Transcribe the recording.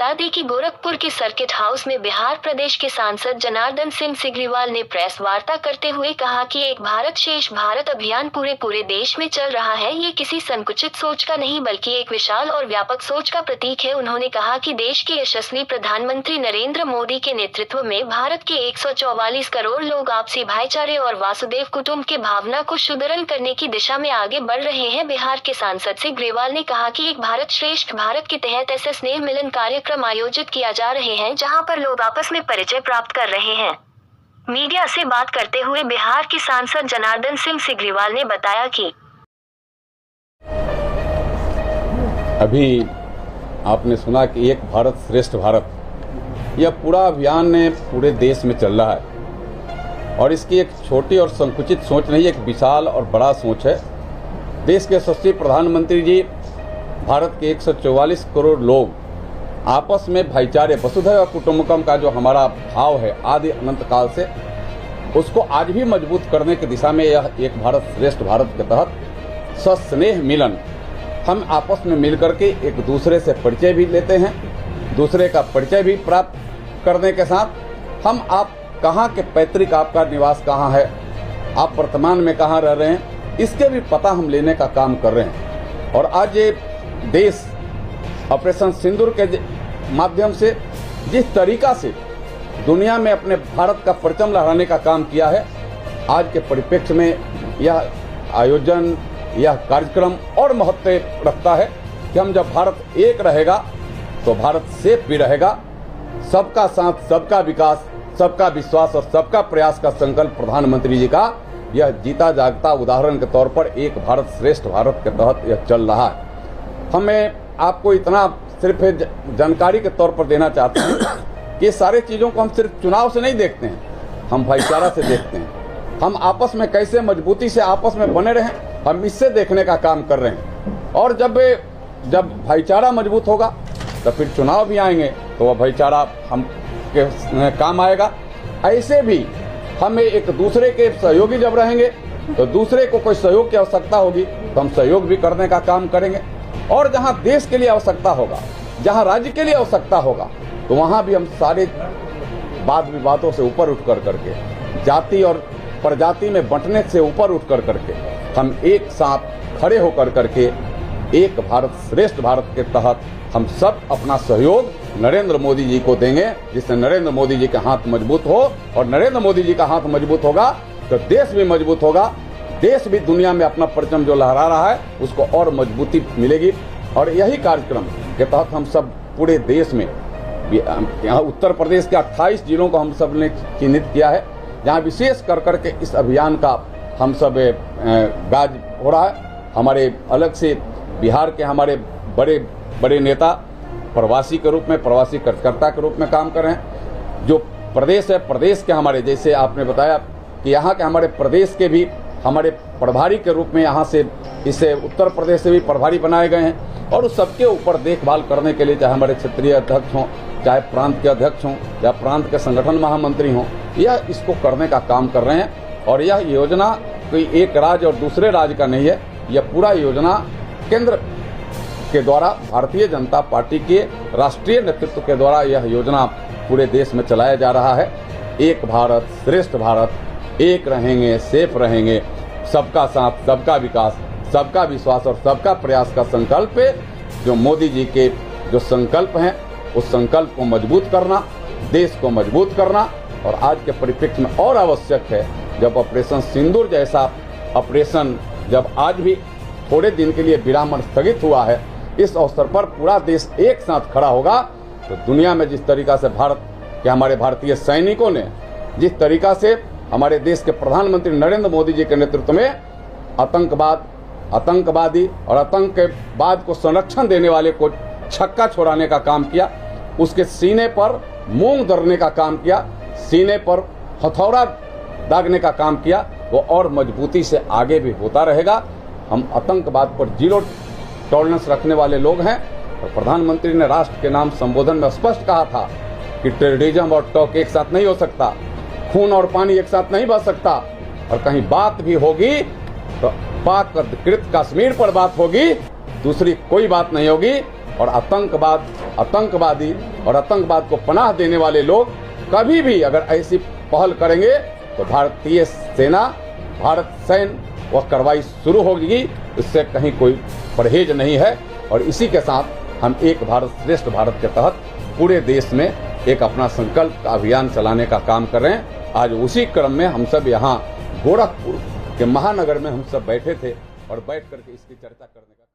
बता दें कि गोरखपुर के सर्किट हाउस में बिहार प्रदेश के सांसद जनार्दन सिंह सिग्रीवाल ने प्रेस वार्ता करते हुए कहा कि एक भारत श्रेष्ठ भारत अभियान पूरे देश में चल रहा है। ये किसी संकुचित सोच का नहीं बल्कि एक विशाल और व्यापक सोच का प्रतीक है। उन्होंने कहा कि देश के यशस्वी प्रधानमंत्री नरेंद्र मोदी के नेतृत्व में भारत के 144 करोड़ लोग आपसी भाईचारे और वासुदेव कुटुंब के भावना को सुदृढ़ करने की दिशा में आगे बढ़ रहे हैं। बिहार के सांसद सिग्रीवाल ने कहा कि एक भारत श्रेष्ठ भारत के तहत ऐसे स्नेह मिलन कार्यक्रम आयोजित किया जा रहे हैं जहां पर लोग आपस में परिचय प्राप्त कर रहे हैं। मीडिया से बात करते हुए बिहार के सांसद जनार्दन सिंह सिग्रीवाल ने बताया कि अभी आपने सुना कि एक भारत श्रेष्ठ भारत, यह पूरा अभियान पूरे देश में चल रहा है और इसकी एक छोटी और संकुचित सोच नहीं, एक विशाल और बड़ा सोच है। देश के यशस्वी प्रधानमंत्री जी भारत के 144 करोड़ लोग आपस में भाईचारे वसुधैव कुटुंबकम का जो हमारा भाव है आदि अनंत काल से, उसको आज भी मजबूत करने की दिशा में यह एक भारत श्रेष्ठ भारत के तहत सस्नेह मिलन, हम आपस में मिलकर के एक दूसरे से परिचय भी लेते हैं, दूसरे का परिचय भी प्राप्त करने के साथ हम आप कहाँ के पैतृक, आपका निवास कहाँ है, आप वर्तमान में कहाँ रह रहे हैं, इसके भी पता हम लेने का काम कर रहे हैं। और आज ये देश ऑपरेशन सिंदूर के माध्यम से जिस तरीका से दुनिया में अपने भारत का परचम लहराने का काम किया है, आज के परिप्रेक्ष्य में यह आयोजन, यह कार्यक्रम और महत्व रखता है कि हम जब भारत एक रहेगा तो भारत सेफ भी रहेगा। सबका साथ, सबका विकास, सबका विश्वास और सबका प्रयास का संकल्प प्रधानमंत्री जी का यह जीता जागता उदाहरण के तौर पर एक भारत श्रेष्ठ भारत के तहत यह चल रहा है। हमें आपको इतना सिर्फ जानकारी के तौर पर देना चाहते हैं कि सारे चीज़ों को हम सिर्फ चुनाव से नहीं देखते हैं, हम भाईचारा से देखते हैं। हम आपस में कैसे मजबूती से आपस में बने रहें, हम इससे देखने का काम कर रहे हैं। और जब भाईचारा मजबूत होगा तो फिर चुनाव भी आएंगे तो वह भाईचारा हम के काम आएगा। ऐसे भी हमें एक दूसरे के सहयोगी जब रहेंगे तो दूसरे को कोई सहयोग की आवश्यकता होगी तो हम सहयोग भी करने का काम करेंगे। और जहां देश के लिए आवश्यकता होगा, जहां राज्य के लिए आवश्यकता होगा, तो वहां भी हम सारे वाद विवादों से ऊपर उठ करके, जाति और प्रजाति में बंटने से ऊपर उठ करके हम एक साथ खड़े होकर करके एक भारत श्रेष्ठ भारत के तहत हम सब अपना सहयोग नरेंद्र मोदी जी को देंगे, जिससे नरेंद्र मोदी जी का हाथ मजबूत हो। और नरेंद्र मोदी जी का हाथ मजबूत होगा तो देश भी मजबूत होगा, देश भी दुनिया में अपना परचम जो लहरा रहा है उसको और मजबूती मिलेगी। और यही कार्यक्रम के तहत हम सब पूरे देश में, यहाँ उत्तर प्रदेश के 28 जिलों को हम सब ने चिन्हित किया है जहाँ विशेष कर के इस अभियान का हम सब गाज हो रहा है। हमारे अलग से बिहार के हमारे बड़े बड़े नेता प्रवासी के रूप में, प्रवासी कार्यकर्ता के रूप में काम कर रहे हैं। जो प्रदेश है, प्रदेश के हमारे, जैसे आपने बताया कि यहाँ के हमारे प्रदेश के भी हमारे प्रभारी के रूप में यहाँ से इसे उत्तर प्रदेश से भी प्रभारी बनाए गए हैं। और उस सबके ऊपर देखभाल करने के लिए चाहे हमारे क्षेत्रीय अध्यक्ष हों, चाहे प्रांत के अध्यक्ष हों या प्रांत के संगठन महामंत्री हों, यह इसको करने का काम कर रहे हैं। और यह योजना कोई एक राज्य और दूसरे राज्य का नहीं है, यह पूरा योजना केंद्र के द्वारा, भारतीय जनता पार्टी के राष्ट्रीय नेतृत्व के द्वारा यह योजना पूरे देश में चलाया जा रहा है। एक भारत श्रेष्ठ भारत, एक रहेंगे, सेफ रहेंगे, सबका साथ, सबका विकास, सबका विश्वास और सबका प्रयास का संकल्प, जो मोदी जी के जो संकल्प हैं उस संकल्प को मजबूत करना, देश को मजबूत करना। और आज के परिप्रेक्ष्य में और आवश्यक है, जब ऑपरेशन सिंदूर जैसा ऑपरेशन जब आज भी थोड़े दिन के लिए विराम स्थगित हुआ है, इस अवसर पर पूरा देश एक साथ खड़ा होगा तो दुनिया में जिस तरीका से भारत के हमारे भारतीय सैनिकों ने जिस तरीका से हमारे देश के प्रधानमंत्री नरेंद्र मोदी जी के नेतृत्व में आतंकवादी और आतंकवाद को संरक्षण देने वाले को छक्का छोड़ाने का काम किया, उसके सीने पर मूंग धरने का काम किया, सीने पर हथौड़ा दागने का काम किया, वो और मजबूती से आगे भी होता रहेगा। हम आतंकवाद पर जीरो टॉलरेंस रखने वाले लोग हैं। और प्रधानमंत्री ने राष्ट्र के नाम संबोधन में स्पष्ट कहा था कि टेररिज्म और टॉक एक साथ नहीं हो सकता, खून और पानी एक साथ नहीं बह सकता, और कहीं बात भी होगी तो पाक अधिकृत कश्मीर पर बात होगी, दूसरी कोई बात नहीं होगी। और आतंकवाद आतंकवादी और आतंकवाद को पनाह देने वाले लोग कभी भी अगर ऐसी पहल करेंगे तो भारतीय सेना, भारत सैन्य वह कार्रवाई शुरू होगी। इससे कहीं कोई परहेज नहीं है। और इसी के साथ हम एक भारत श्रेष्ठ भारत के तहत पूरे देश में एक अपना संकल्प का अभियान चलाने का काम कर रहे हैं। आज उसी क्रम में हम सब यहाँ गोरखपुर के महानगर में हम सब बैठे थे और बैठ करके इसकी चर्चा करने का